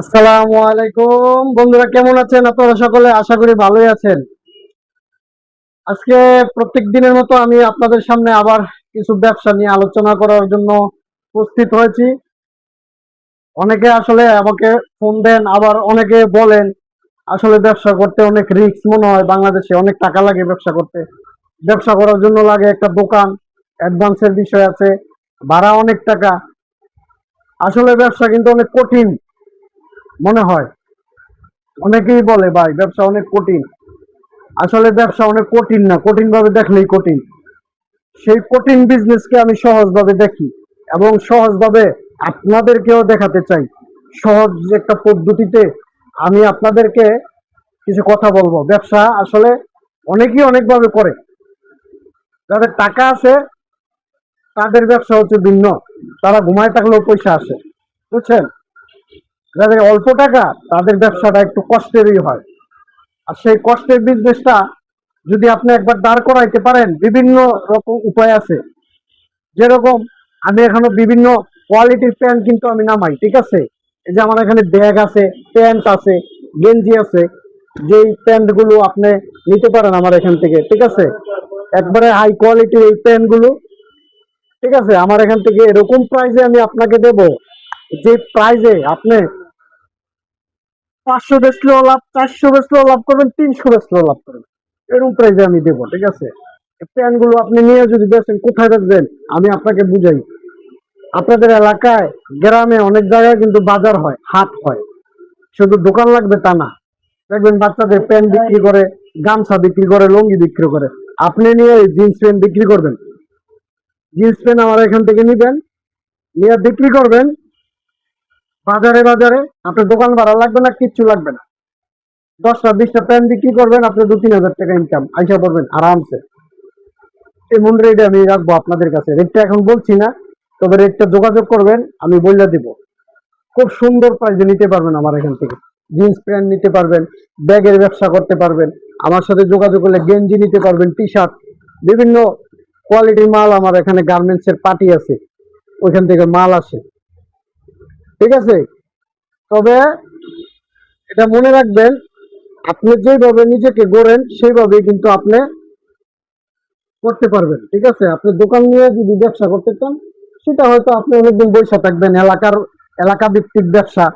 আসসালামু আলাইকুম বন্ধুরা, কেমন আছেন আপনারা সকলে? আশা করি ভালোই আছেন। আজকে প্রত্যেক দিনের মতো আমি আপনাদের সামনে আবার কিছু ব্যবসা নিয়ে আলোচনা করার জন্য উপস্থিত হয়েছি। অনেকে আসলে আমাকে ফোন দেন, আবার অনেকে বলেন আসলে ব্যবসা করতে অনেক রিস্ক মনে হয়, বাংলাদেশে অনেক টাকা লাগে ব্যবসা করতে। ব্যবসা করার জন্য লাগে একটা দোকান, অ্যাডভান্সের বিষয় আছে, ভাড়া অনেক টাকা। আসলে ব্যবসা কিন্তু অনেক কঠিন মনে হয়। অনেকেই বলে ভাই ব্যবসা অনেক কঠিন। আসলে ব্যবসা অনেক কঠিন না, কঠিন ভাবে দেখলেই কঠিন। সেই কঠিন বিজনেসকে আমি সহজ ভাবে দেখি এবং সহজ ভাবে আপনাদেরকেও দেখাতে চাই। সহজ একটা পদ্ধতিতে আমি আপনাদেরকে কিছু কথা বলবো। ব্যবসা আসলে অনেকেই অনেকভাবে করে। যাদের টাকা আছে তাদের ব্যবসা হচ্ছে ভিন্ন, তারা ঘুমায় থাকলেও পয়সা আসে, বুঝছেন? যাদের অল্প টাকা তাদের ব্যবসাটা একটু কষ্টেরই হয়। আর সেই কষ্টের বিজনেসটা যদি আপনি একবার দাঁড় করাইতে পারেন, বিভিন্ন রকম উপায় আছে। যেরকম আমি এখনো বিভিন্ন কোয়ালিটির প্যান্ট কিন্তু আমি নামাই, ঠিক আছে? এই যে আমার এখানে ব্যাগ আছে, প্যান্ট আছে, গেঞ্জি আছে। যেই প্যান্ট গুলো আপনি নিতে পারেন আমার এখান থেকে, ঠিক আছে? একবারে হাই কোয়ালিটির এই প্যান্ট গুলো, ঠিক আছে, আমার এখান থেকে এরকম প্রাইজে আমি আপনাকে দেব, যে প্রাইজে আপনি 500 বেচলেও লাভ, 400 বেচলেও লাভ করবেন, 300 বেচলেও লাভ করবেন। এরকম প্রাইজে আমি দেবো, ঠিক আছে? প্যান্ট গুলো আপনি নিয়ে যদি বেচেন, কোথায় বেচবেন আমি আপনাকে বুঝাই। আপনাদের এলাকায়, গ্রামে অনেক জায়গায় কিন্তু বাজার হয়, হাট হয়। শুধু দোকান লাগবে তা না। দেখবেন বাচ্চাদের প্যান্ট বিক্রি করে, গামছা বিক্রি করে, লুঙ্গি বিক্রি করে। আপনি নিয়ে জিন্স প্যান্ট বিক্রি করবেন। জিন্স প্যান্ট আমার এখান থেকে নিবেন, নিয়ে বিক্রি করবেন বাজারে বাজারে। আপনার দোকান ভাড়া লাগবে না, কিচ্ছু লাগবে না। 10টা 20টা প্যান্ট বিক্রি করবেন, আপনি 2-3 হাজার টাকা ইনকাম আইসা পড়বেন আরামসে। এমন রেট আমি রাখবো আপনাদের কাছে। রেটটা এখন বলছি না, তবে রেটটা যোগাযোগ করবেন, আমি বলে দিব। খুব সুন্দর প্রাইজে নিতে পারবেন আমার এখান থেকে। জিন্স প্যান্ট নিতে পারবেন, ব্যাগের ব্যবসা করতে পারবেন, আমার সাথে যোগাযোগ করলে গেঞ্জি নিতে পারবেন, টি শার্ট, বিভিন্ন কোয়ালিটির মাল আমার এখানে গার্মেন্টস এর পার্টি আছে, ওইখান থেকে মাল আসে, ঠিক আছে? তবে এটা মনে রাখবেন, আপনি যেভাবে নিজেকে গড়েন সেইভাবেই কিন্তু আপনি করতে পারবেন, ঠিক আছে? আপনি দোকান নিয়ে যদি ব্যবসা করতে চান, সেটা হয়তো আপনি অনেকদিন বসে থাকবেন, এলাকা ভিত্তিক ব্যবসা।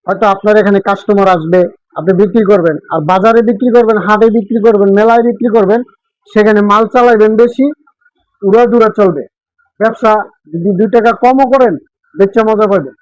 হয়তো আপনার এখানে কাস্টমার আসবে, আপনি বিক্রি করবেন, আর বাজারে বিক্রি করবেন, হাটে বিক্রি করবেন, মেলায় বিক্রি করবেন, সেখানে মাল চালাইবেন বেশি, উড়া দুরা চলবে। ব্যবসা যদি 2 টাকা কমও করেন, বেচা মজা পাবেন।